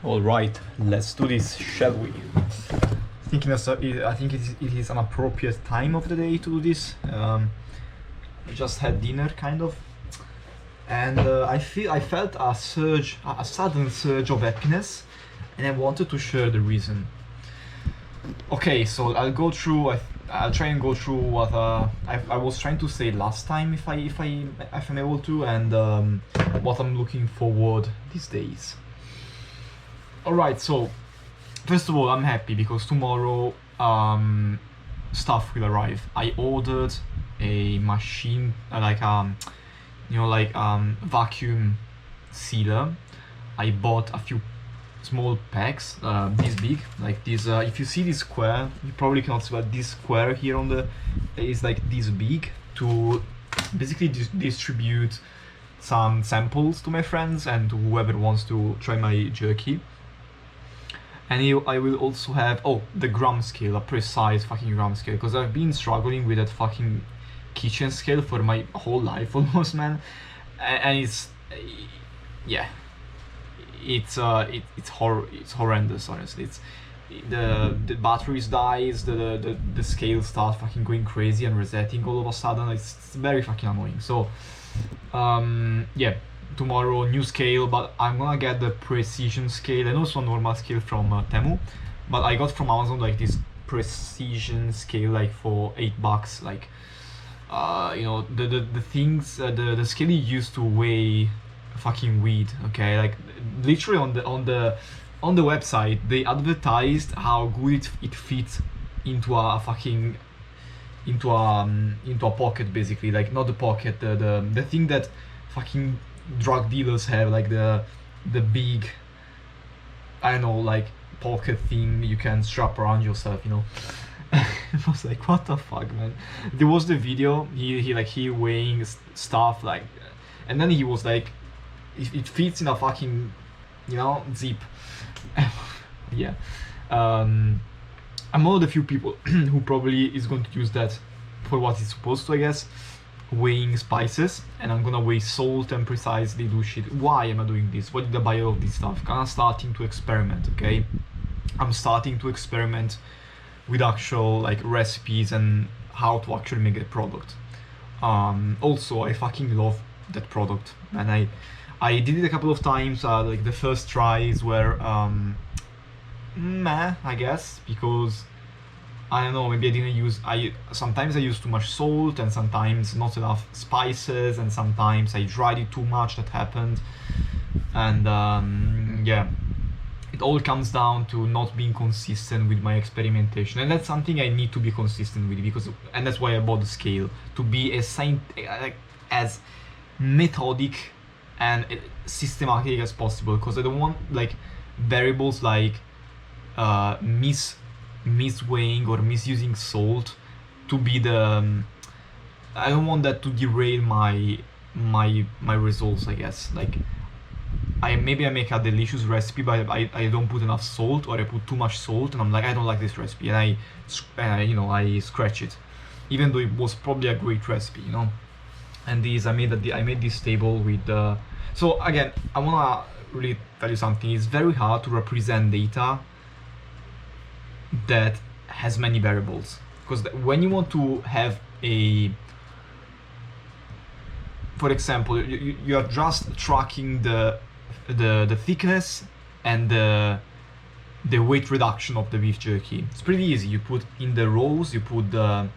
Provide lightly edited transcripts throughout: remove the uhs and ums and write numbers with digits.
All right, let's do this, shall we? I think it is an appropriate time of the day to do this. I just had dinner, kind of, and I felt a sudden surge of happiness, and I wanted to share the reason. Okay, so I'll try and go through what I was trying to say last time, if I'm able to, and what I'm looking forward these days. Alright, so first of all, I'm happy because tomorrow stuff will arrive. I ordered a machine, vacuum sealer. I bought a few small packs, this big, like this. If you see this square, you probably cannot see, but this square here on the is like this big, to basically distribute some samples to my friends and to whoever wants to try my jerky. And I will also have, the gram scale, a precise fucking gram scale, because I've been struggling with that fucking kitchen scale for my whole life almost, man. And it's, yeah, it's horrendous, honestly. It's the batteries dies, the scale starts fucking going crazy and resetting all of a sudden. It's very fucking annoying. So yeah, tomorrow new scale, but I'm gonna get the precision scale and also a normal scale from Temu, but I got from Amazon like this precision scale like for $8, like the things, the scale you used to weigh fucking weed, okay, like literally on the website they advertised how good it fits into a fucking into a pocket, basically, like not the pocket, the thing that fucking drug dealers have, like the big, I don't know, like pocket thing you can strap around yourself, you know. It was like, what the fuck, man. There was the video, he weighing stuff, like, and then he was like, it fits in a fucking, you know, zip. Yeah. I'm one of the few people who probably is going to use that for what it's supposed to, I guess, weighing spices, and I'm gonna weigh salt and precisely do shit. Why am I doing this? What did I buy all of this stuff? I'm starting to experiment, okay? I'm starting to experiment with actual like recipes and how to actually make a product. Also, I fucking love that product, and I did it a couple of times. Like the first tries were meh, I guess, because I don't know, maybe I didn't use, sometimes I use too much salt, and sometimes not enough spices, and sometimes I dried it too much, that happened. And yeah, it all comes down to not being consistent with my experimentation, and that's something I need to be consistent with, and that's why I bought the scale, to be as methodic and systematic as possible, because I don't want like variables like misweighing or misusing salt to be the I don't want that to derail my results, I guess. Like maybe I make a delicious recipe, but I don't put enough salt, or I put too much salt, and I'm like, I don't like this recipe, and I scratch it, even though it was probably a great recipe, you know. And I made this table with so again, I wanna really tell you something. It's very hard to represent data that has many variables, because when you want to have for example, you are just tracking the thickness and the weight reduction of the beef jerky. It's pretty easy. You put in the rows, you put the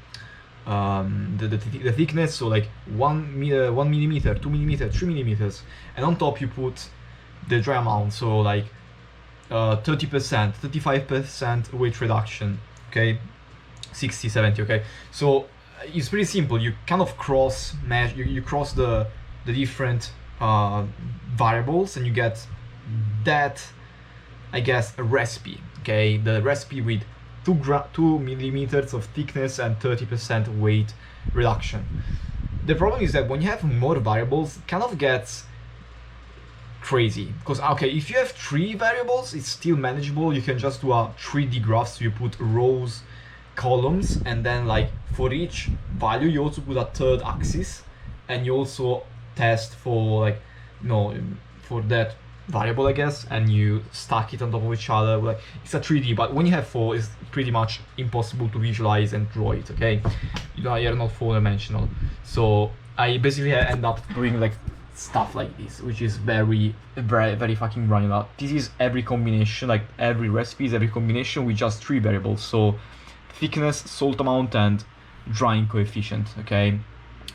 thickness, so like 1 millimeter, 2 millimeter, 3 millimeters, and on top you put the dry amount, so like 30%, 35% weight reduction, okay, 60, 70, okay. So it's pretty simple. You kind of cross the different variables, and you get that, I guess, a recipe, okay, the recipe with 2 millimeters of thickness and 30% weight reduction. The problem is that when you have more variables, it kind of gets crazy, because okay, if you have 3 variables, it's still manageable. You can just do a 3D graph, so you put rows, columns, and then like for each value you also put a third axis, and you also test for like, for that variable, I guess, and you stack it on top of each other. Like, it's a 3D, but when you have 4, it's pretty much impossible to visualize and draw it. Okay, you're not 4-dimensional. So I basically end up doing like stuff like this, which is very, very, very fucking granular. This is every combination, like every recipe is every combination with just 3 variables. So thickness, salt amount, and drying coefficient. Okay,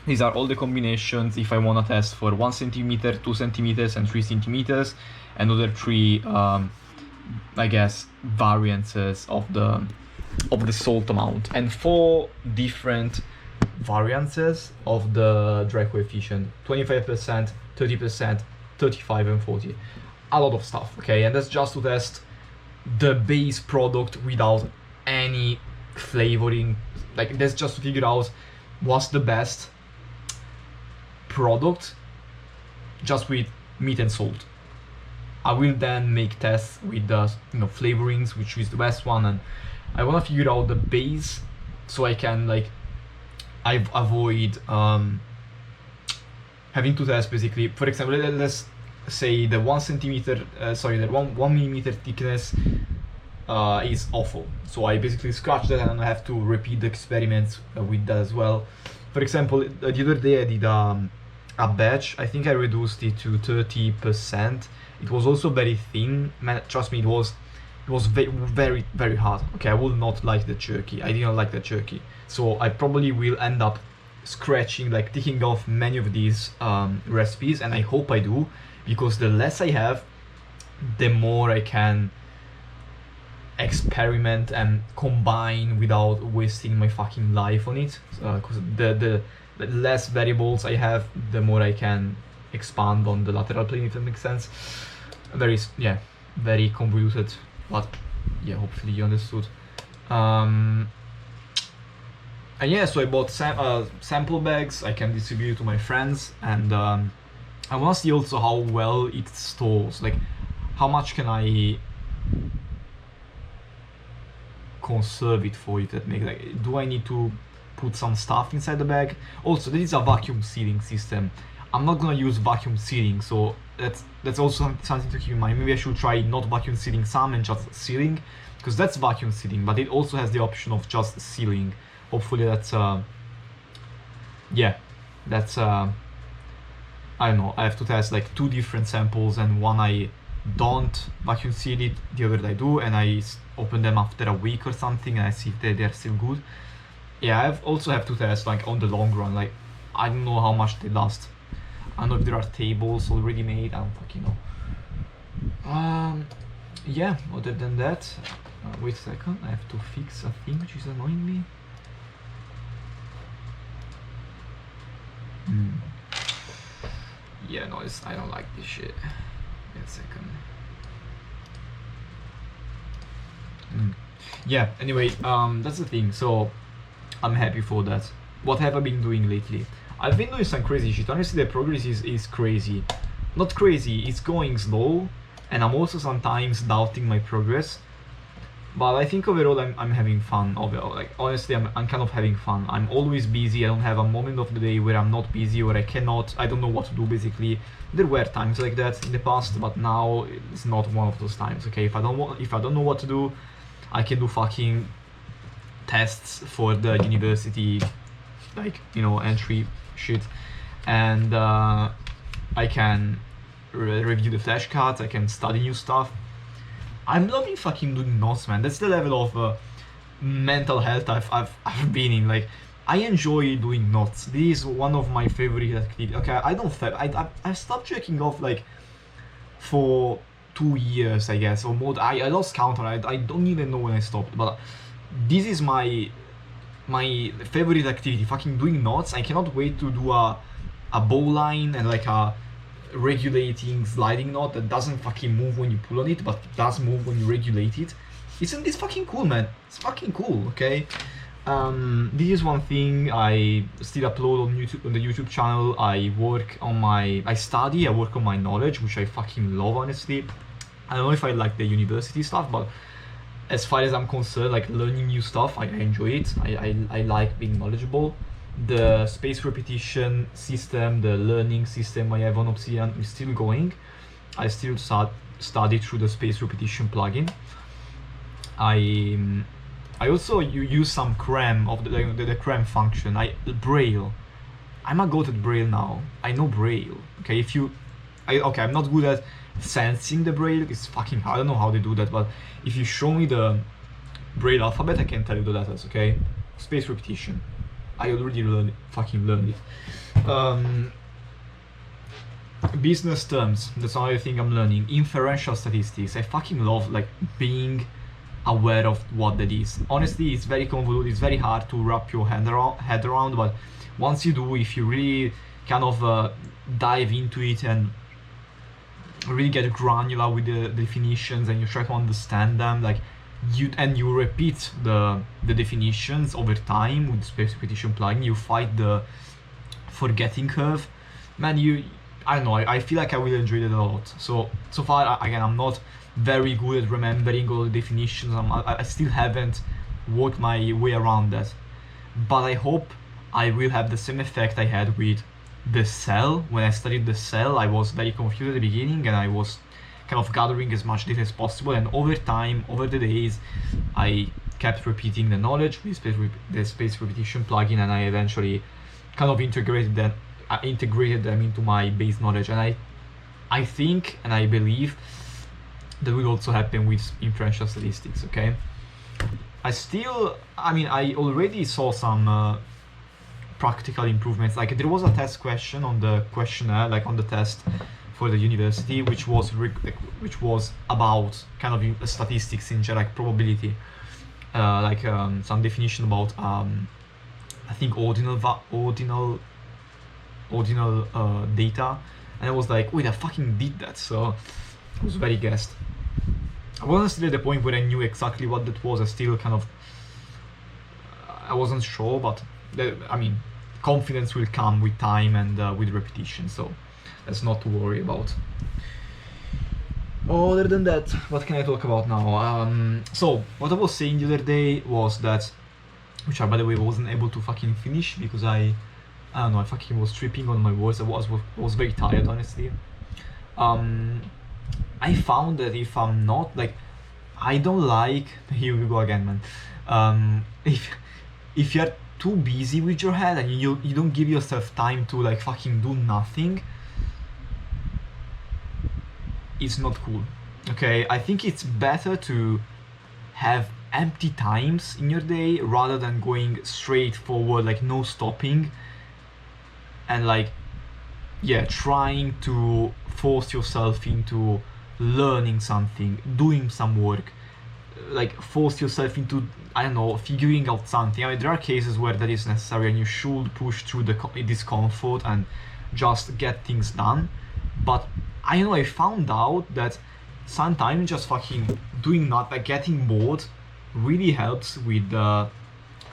these are all the combinations if I want to test for 1 centimeter, 2 centimeters, and 3 centimeters, and other 3 I guess variances of the salt amount, and 4 different variances of the dry coefficient: 25%, 30%, 35, and 40. A lot of stuff. Okay, and that's just to test the base product without any flavoring. Like, that's just to figure out what's the best product just with meat and salt. I will then make tests with the flavorings, which is the best one, and I want to figure out the base so I can like avoid having to test basically. For example, let's say the 1 centimeter, the 1 millimeter thickness is awful. So I basically scratch that and I have to repeat the experiments with that as well. For example, the other day I did a batch. I think I reduced it to 30%. It was also very thin. Man, trust me, it was very, very hard. Okay, I would not like the jerky. I didn't like the jerky. So I probably will end up scratching, like ticking off many of these recipes, and I hope I do, because the less I have, the more I can experiment and combine without wasting my fucking life on it. Because the less variables I have, the more I can expand on the lateral plane, if that makes sense. Very convoluted, but yeah, hopefully you understood. And yeah, so I bought sample bags I can distribute to my friends, and I want to see also how well it stores. Like, how much can I conserve it for it? That make, like, do I need to put some stuff inside the bag? Also, this is a vacuum sealing system. I'm not gonna use vacuum sealing, so that's also something to keep in mind. Maybe I should try not vacuum sealing some and just sealing, because that's vacuum sealing, but it also has the option of just sealing. Hopefully that's I don't know, I have to test like 2 different samples, and one I don't vacuum seal it, the other I do, and I open them after a week or something and I see if they're still good. Yeah, I also have to test like on the long run. Like, I don't know how much they last. I don't know if there are tables already made. I don't fucking know. Yeah, other than that, wait a second, I have to fix a thing which is annoying me. Yeah, no, I don't like this shit. Wait a second. Yeah, anyway, that's the thing. So I'm happy for that. What have I been doing lately? I've been doing some crazy shit. Honestly, the progress is crazy. Not crazy, it's going slow, and I'm also sometimes doubting my progress. But I think overall I'm having fun. Overall, like, honestly, I'm kind of having fun. I'm always busy. I don't have a moment of the day where I'm not busy or I don't know what to do, basically. There were times like that in the past, but now it's not one of those times. Okay, if I don't know what to do, I can do fucking tests for the university, like, entry shit, and I can review the flashcards. I can study new stuff. I'm loving fucking doing notes, man. That's the level of mental health I've been in. Like, I enjoy doing notes. This is one of my favorite activities. Okay, I stopped checking off like for 2 years, I guess, or more. I lost count. I don't even know when I stopped, but this is my favorite activity, fucking doing knots. I cannot wait to do a bow line and like a regulating sliding knot that doesn't fucking move when you pull on it, but it does move when you regulate it. Isn't this fucking cool, man? It's fucking cool. Okay, this is one thing I still upload on YouTube, on the YouTube channel. I work on my knowledge, which I fucking love, honestly. I don't know if I like the university stuff, but as far as I'm concerned, like learning new stuff, I enjoy it. I like being knowledgeable. The space repetition system, the learning system I have on Obsidian is still going. I still study through the space repetition plugin. I also use some cram of the cram function. Braille. I'm a goat at Braille now. I know Braille. Okay, okay, I'm not good at sensing the Braille. It's fucking hard. I don't know how they do that, but if you show me the Braille alphabet, I can tell you the letters. Okay, space repetition. I already learned it. Business terms. That's another thing I'm learning. Inferential statistics. I fucking love like being aware of what that is. Honestly, it's very convoluted. It's very hard to wrap your head around. But once you do, if you really kind of dive into it and really get granular with the definitions and you try to understand them, like you repeat the definitions over time with the space repetition plugin, you fight the forgetting curve. Man, I don't know, I feel like I will enjoy it a lot. So far, again, I'm not very good at remembering all the definitions. I still haven't worked my way around that, but I hope I will have the same effect I had with the cell. When I studied the cell, I was very confused at the beginning and I was kind of gathering as much data as possible, and over time, over the days, I kept repeating the knowledge with the space repetition plugin, and I eventually kind of integrated them into my base knowledge. And I think and I believe that will also happen with inferential statistics. Okay, I already saw some practical improvements. Like there was a test question on the questionnaire, like on the test for the university, which was about kind of statistics in general, like probability, some definition about I think ordinal data, and I was like, wait, I fucking did that. So I was very guessed. I wasn't still at the point where I knew exactly what that was. I wasn't sure, but confidence will come with time and with repetition, so that's not to worry about. Other than that, what can I talk about now? So what I was saying the other day was that, which I, by the way, wasn't able to fucking finish because I don't know, I fucking was tripping on my words. I was very tired, honestly. I found that if I'm not like, I don't like, here we go again, man. If you're too busy with your head and you don't give yourself time to like fucking do nothing, it's not cool. Okay, I think it's better to have empty times in your day rather than going straight forward, like no stopping, and like, yeah, trying to force yourself into learning something, doing some work, like force yourself into, I don't know, figuring out something. I mean, there are cases where that is necessary and you should push through the discomfort and just get things done. But I know I found out that sometimes just fucking doing not, like getting bored, really helps with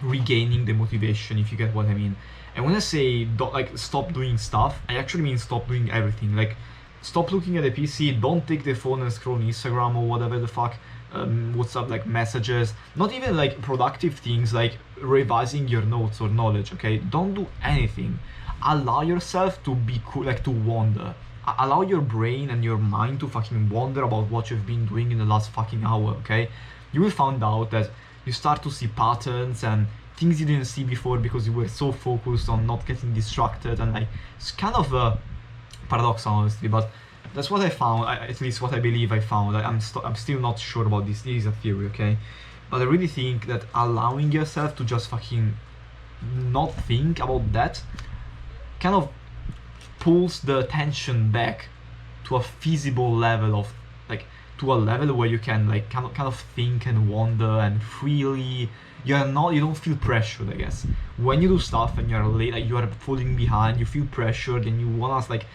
regaining the motivation, if you get what I mean. And when I say don't, like, stop doing stuff, I actually mean stop doing everything. Like, stop looking at the PC, don't take the phone and scroll Instagram or whatever the fuck, WhatsApp, like messages, not even like productive things like revising your notes or knowledge. Okay, don't do anything. Allow yourself to be cool, like to wander. Allow your brain and your mind to fucking wonder about what you've been doing in the last fucking hour. Okay, you will find out that you start to see patterns and things you didn't see before because you were so focused on not getting distracted. And like, it's kind of a paradox, honestly, but that's what I found, at least what I believe I found. I'm still not sure about this. This is a theory, okay? But I really think that allowing yourself to just fucking not think about that kind of pulls the attention back to a feasible level of, like, to a level where you can like kind of think and wander and freely. You don't feel pressured, I guess. When you do stuff and you're late, like you are falling behind, you feel pressured and you wanna like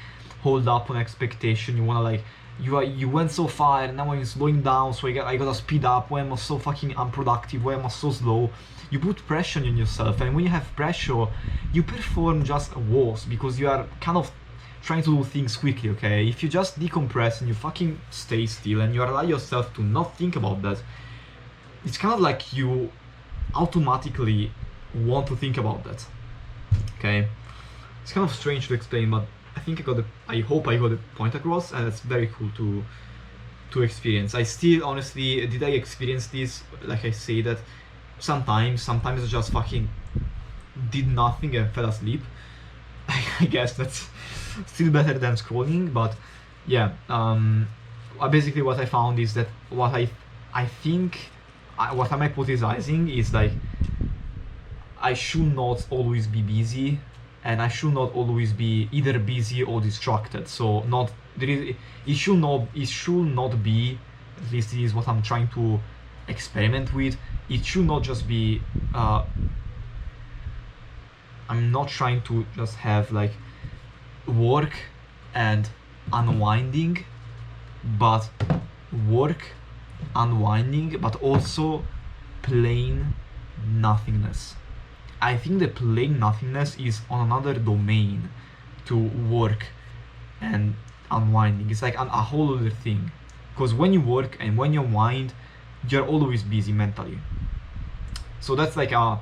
hold up on expectation. You wanna like, you went so far and now I'm slowing down, so I gotta speed up. Why am I so fucking unproductive? Why am I so slow? You put pressure on yourself, and when you have pressure, you perform just worse because you are kind of trying to do things quickly. Okay, if you just decompress and you fucking stay still and you allow yourself to not think about that, it's kind of like you automatically want to think about that. Okay, it's kind of strange to explain, but I think I hope I got the point across, and it's very cool to experience. I still honestly did I experience this, like I say that sometimes I just fucking did nothing and fell asleep. I guess that's still better than scrolling, but yeah. Basically what I found is that what I think what I'm hypothesizing is like I should not always be busy, and I should not always be either busy or distracted. So not there is it should not be, at least this is what I'm trying to experiment with. It should not just be I'm not trying to just have like work and unwinding, but work, unwinding, but also plain nothingness. I think the plain nothingness is on another domain to work and unwinding. It's like a whole other thing. Because when you work and when you unwind, you're always busy mentally. So that's like a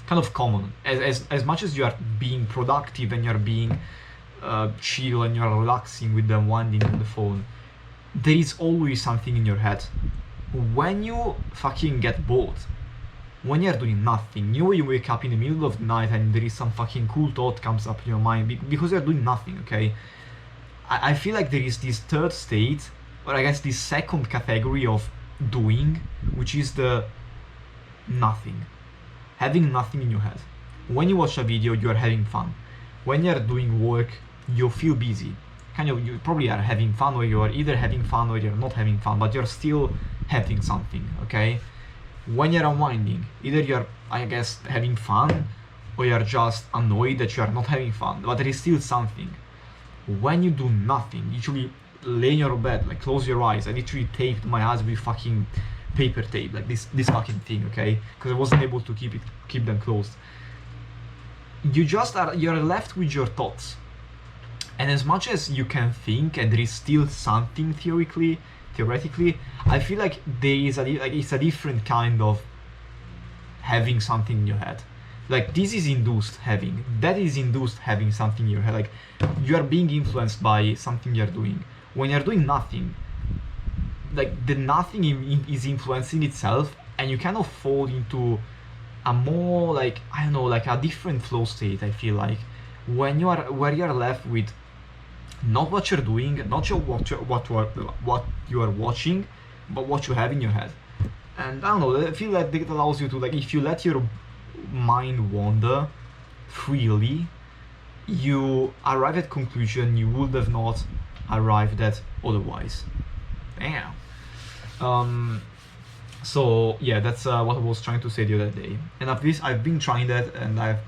kind of common. As much as you are being productive and you're being chill and you're relaxing with the unwinding on the phone, there is always something in your head. When you fucking get bored, when you're doing nothing, you wake up in the middle of the night and there is some fucking cool thought comes up in your mind because you're doing nothing, okay? I feel like there is this third state, or I guess this second category of doing, which is the nothing. Having nothing in your head. When you watch a video, you're having fun. When you're doing work, you feel busy. You probably are having fun, or you're either having fun or you're not having fun, but you're still having something, okay? When you're unwinding, either you're, I guess, having fun, or you're just annoyed that you're not having fun, but there is still something. When you do nothing, usually lay in your bed, like close your eyes. I literally taped my eyes with fucking paper tape, like this fucking thing, okay? Because I wasn't able to keep them closed. You're left with your thoughts. And as much as you can think, and there is still something theoretically, I feel like it's a different kind of having something in your head. Like this is induced having, that is induced having something in your head. Like you are being influenced by something you're doing. When you're doing nothing, like the nothing is influencing itself, and you kind of fall into a more like, I don't know, like a different flow state. I feel like where you're left with not what you're doing, not what you are watching, but what you have in your head. And I don't know, I feel like it allows you to, like, if you let your mind wander freely, you arrive at conclusion you would have not arrived at otherwise. Damn. So yeah, that's what I was trying to say the other day, and I've been trying that, and I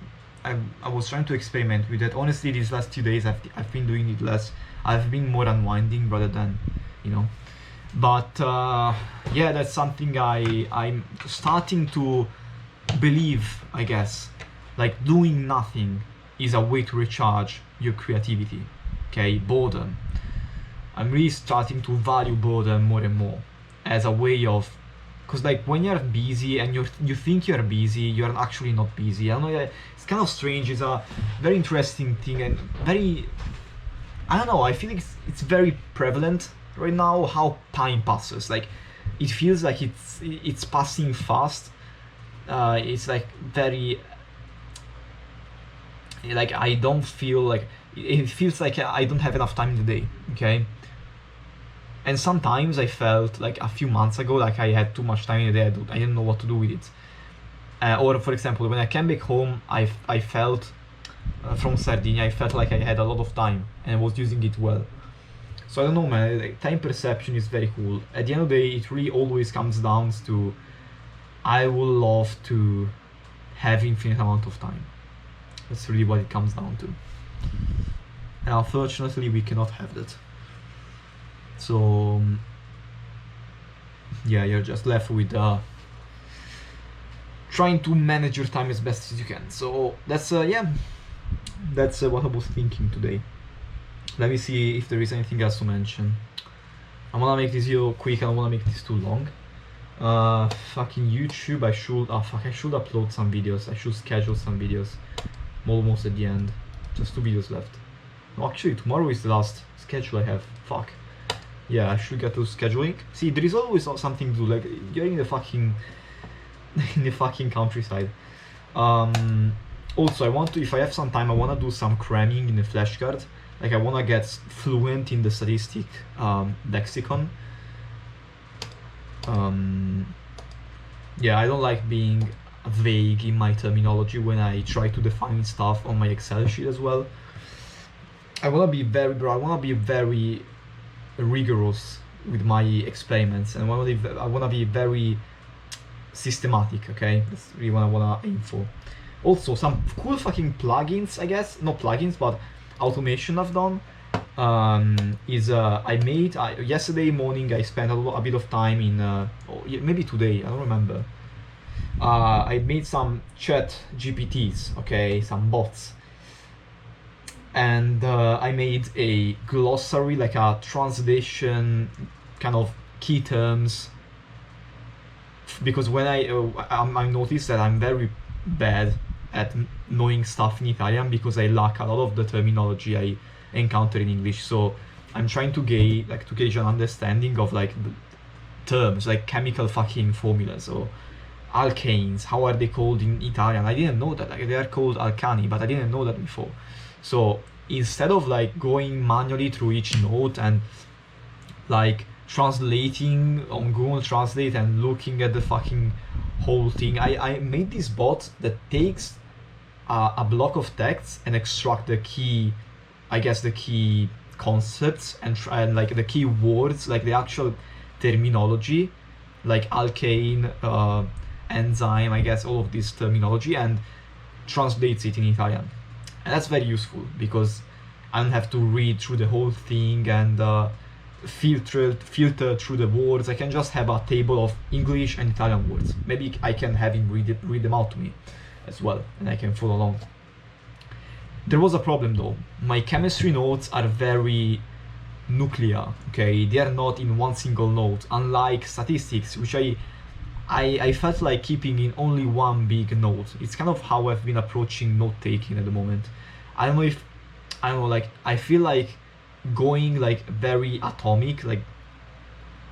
was trying to experiment with it. Honestly, these last 2 days I've been doing it less. I've been more unwinding rather than, but yeah, that's something I'm starting to believe, I guess. Like doing nothing is a way to recharge your creativity. Okay, boredom. I'm really starting to value boredom more and more as a way of, because like when you're busy and you think you're busy, you're actually not busy. I don't know, it's kind of strange. It's a very interesting thing, and very, I don't know, I feel like it's very prevalent right now how time passes. Like it feels like it's passing fast. It's like very, like I don't feel like, it feels like I don't have enough time in the day, okay? And sometimes I felt like a few months ago like I had too much time in the day, I didn't know what to do with it. Or for example, when I came back home, I felt, from Sardinia, I felt like I had a lot of time and I was using it well. So I don't know, man, like, time perception is very cool. At the end of the day, it really always comes down to, I would love to have infinite amount of time. That's really what it comes down to. And unfortunately, we cannot have that. So yeah, you're just left with trying to manage your time as best as you can. So that's yeah, that's what I was thinking today. Let me see if there is anything else to mention. I'm gonna make this video quick. I don't wanna make this too long. Fucking YouTube, I should upload some videos. I should schedule some videos. I'm almost at the end. Just 2 videos left. No, actually, tomorrow is the last schedule I have. Fuck. Yeah, I should get to scheduling. See, there is always something to do. Like, you're in the fucking in the fucking countryside. Also, I want to, if I have some time, I want to do some cramming in the flashcard. Like, I want to get fluent in the statistic lexicon. Yeah, I don't like being vague in my terminology when I try to define stuff on my Excel sheet as well. I want to be very rigorous with my experiments, and I want to be very systematic. Okay, that's really what I want to aim for. Also, some cool fucking plugins, I guess, not plugins, but automation I've done. I made yesterday morning. I spent a bit of time in, maybe today, I don't remember. I made some chat GPTs, okay, some bots, and I made a glossary, like a translation kind of key terms, because when I noticed that I'm very bad at knowing stuff in Italian because I lack a lot of the terminology I encounter in English. So I'm trying to gauge an understanding of like the terms, like chemical fucking formulas or alkanes. How are they called in Italian? I didn't know that. Like, they are called alcani, but I didn't know that before. So instead of like going manually through each note and like translating on Google Translate and looking at the fucking whole thing, I made this bot that takes a block of text and extract the key, I guess the key concepts and like the key words, like the actual terminology, like alkane, enzyme, I guess all of this terminology, and translates it in Italian. And that's very useful because I don't have to read through the whole thing and filter through the words. I can just have a table of English and Italian words. Maybe I can have him read them out to me as well, and I can follow along. There was a problem though. My chemistry notes are very nuclear, okay? They are not in one single note, unlike statistics, which I felt like keeping in only one big note. It's kind of how I've been approaching note taking at the moment. I don't know, like, I feel like going like very atomic, like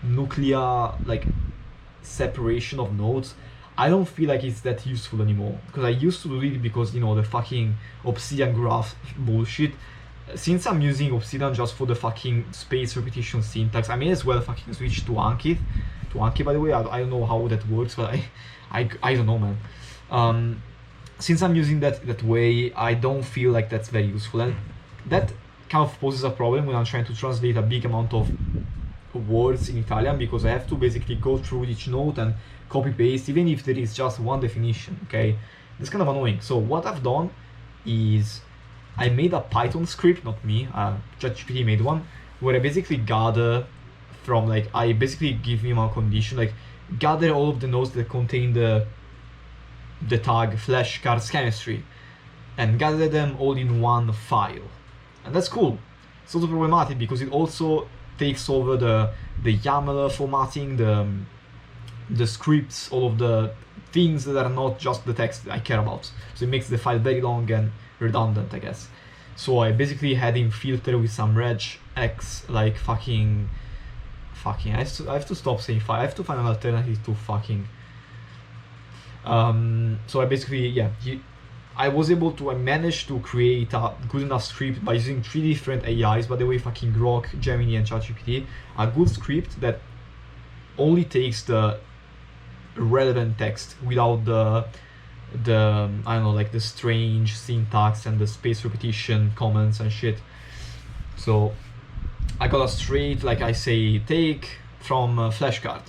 nuclear, like separation of notes, I don't feel like it's that useful anymore, because I used to do it because, you know, the fucking Obsidian graph bullshit. Since I'm using Obsidian just for the fucking space repetition syntax, I may as well fucking switch to Anki. By the way, I don't know how that works, but I don't know, man. Since I'm using that way, I don't feel like that's very useful, and that kind of poses a problem when I'm trying to translate a big amount of words in Italian, because I have to basically go through each note and copy paste, even if there is just one definition. Okay, it's kind of annoying. So what I've done is I made a Python script, not me, ChatGPT made one, where I basically gather from, like, I basically give him a condition, like gather all of the nodes that contain the tag flashcards chemistry and gather them all in one file. And that's cool. It's also problematic because it also takes over the YAML formatting, the scripts, all of the things that are not just the text that I care about. So it makes the file very long and redundant, I guess. So I basically had him filter with some regex, like fucking I have to stop saying file. I have to find an alternative to fucking. So I basically, yeah, I managed to create a good enough script by using 3 different AIs, by the way, fucking Grok, Gemini, and ChatGPT. A good script that only takes the relevant text without the I don't know, like the strange syntax and the space repetition comments and shit. So I got a straight, like I say, take from flashcard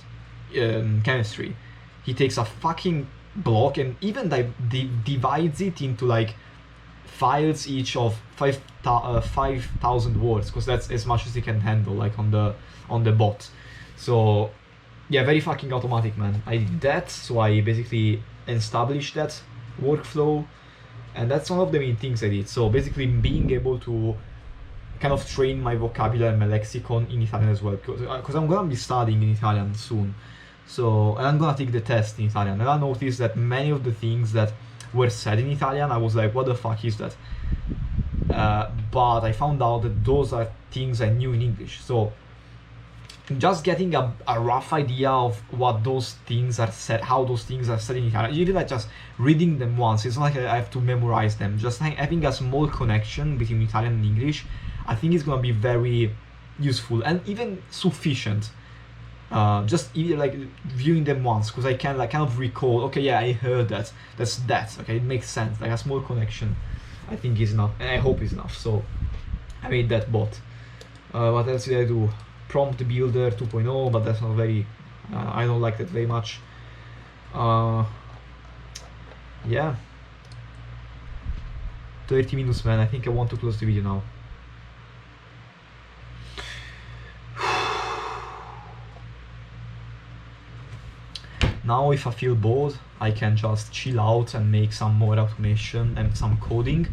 chemistry. He takes a fucking block and even divides it into like files each of 5,000 words, because that's as much as he can handle, like on the bot. So yeah, very fucking automatic, man. I did that, so I basically established that workflow, and that's one of the main things I did. So basically being able to kind of train my vocabulary and my lexicon in Italian as well, because I'm gonna be studying in Italian soon. So, and I'm gonna take the test in Italian, and I noticed that many of the things that were said in Italian, I was like, what the fuck is that? but I found out that those are things I knew in English. So just getting a rough idea of what those things are said, how those things are said in Italian, even like just reading them once, it's not like I have to memorize them, just having a small connection between Italian and English, I think it's gonna be very useful and even sufficient. Just either like viewing them once, because I can like kind of recall, okay, yeah, I heard that's that, okay, it makes sense, like a small connection I think is enough, and I hope is enough. So I made that bot. What else did I do? Prompt Builder 2.0, but that's not very, I don't like that very much. Yeah, 30 minutes, man. I think I want to close the video now. Now if I feel bored, I can just chill out and make some more automation and some coding.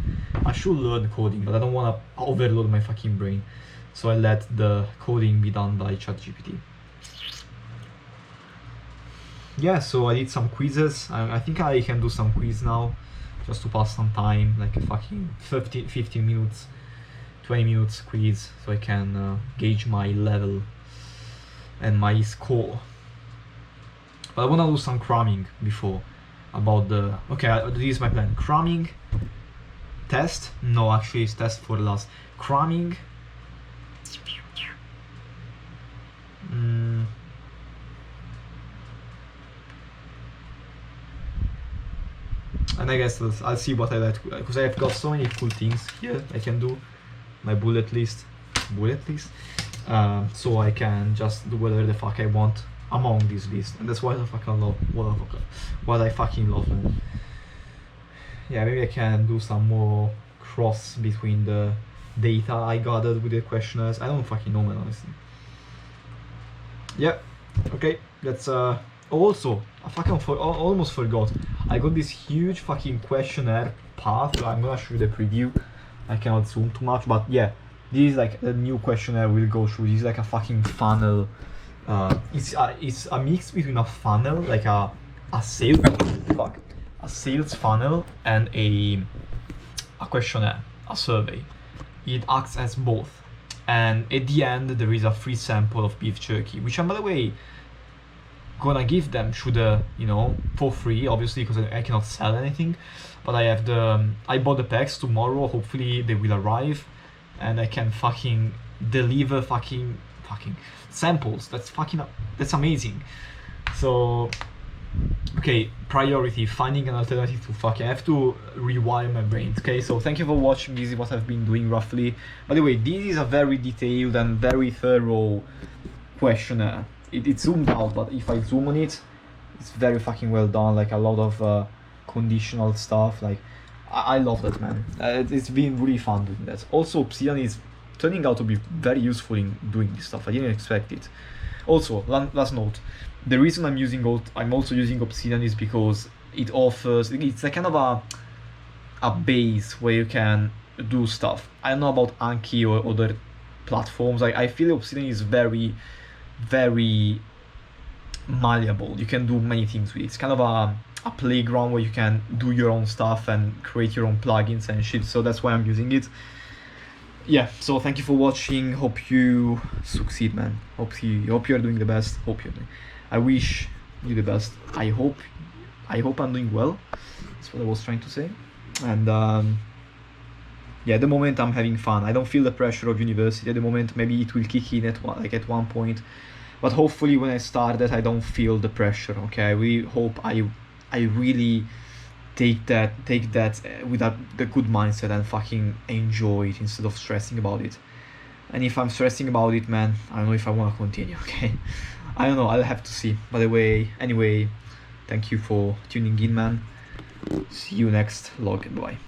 I should learn coding, but I don't want to overload my fucking brain. So I let the coding be done by ChatGPT. Yeah, so I did some quizzes. I think I can do some quiz now, just to pass some time, like a fucking 15 minutes, 20 minutes quiz, so I can gauge my level and my score. But I wanna do some cramming before about the, okay, this is my plan. Cramming, test, no, actually it's test for last. Cramming, and I guess I'll see what I like, because I've got so many cool things here I can do. My bullet list, so I can just do whatever the fuck I want among this list, and that's what I fucking love. What I fucking love, man. Yeah, maybe I can do some more cross between the data I gathered with the questionnaires. I don't fucking know, man, honestly. Yeah, okay, that's also I fucking almost forgot. I got this huge fucking questionnaire path. I'm gonna show you the preview. I cannot zoom too much, but yeah, this is like a new questionnaire we'll go through. This is like a fucking funnel. It's a mix between a funnel, like a sales funnel, and a questionnaire, a survey. It acts as both, and at the end there is a free sample of beef jerky, which I'm, by the way, gonna give them for free, obviously, because I cannot sell anything. But I have I bought the packs tomorrow. Hopefully they will arrive, and I can fucking deliver fucking samples. That's amazing. So okay, priority, finding an alternative to fucking, I have to rewire my brain. Okay, so thank you for watching. This is what I've been doing roughly. By the way, this is a very detailed and very thorough questionnaire. It's zoomed out, but if I zoom on it, it's very fucking well done. Like a lot of conditional stuff. Like I love that, man. It's been really fun doing that. Also, Obsidian is turning out to be very useful in doing this stuff. I didn't expect it. Also, last note, the reason I'm also using Obsidian is because it offers, it's like kind of a base where you can do stuff. I don't know about Anki or other platforms. I feel Obsidian is very, very malleable. You can do many things with it. It's kind of a playground where you can do your own stuff and create your own plugins and shit. So that's why I'm using it. Yeah, so thank you for watching. Hope you succeed, man. Hope you're doing the best. I wish you the best. I hope I'm doing well. That's what I was trying to say. And yeah, at the moment I'm having fun. I don't feel the pressure of university at the moment. Maybe it will kick in at one point, but hopefully when I start that, I don't feel the pressure. Okay, I really hope I really take that with the good mindset and fucking enjoy it instead of stressing about it. And if I'm stressing about it, man, I don't know if I want to continue. Okay, I don't know, I'll have to see. By the way, anyway, thank you for tuning in, man. See you next vlog. Bye.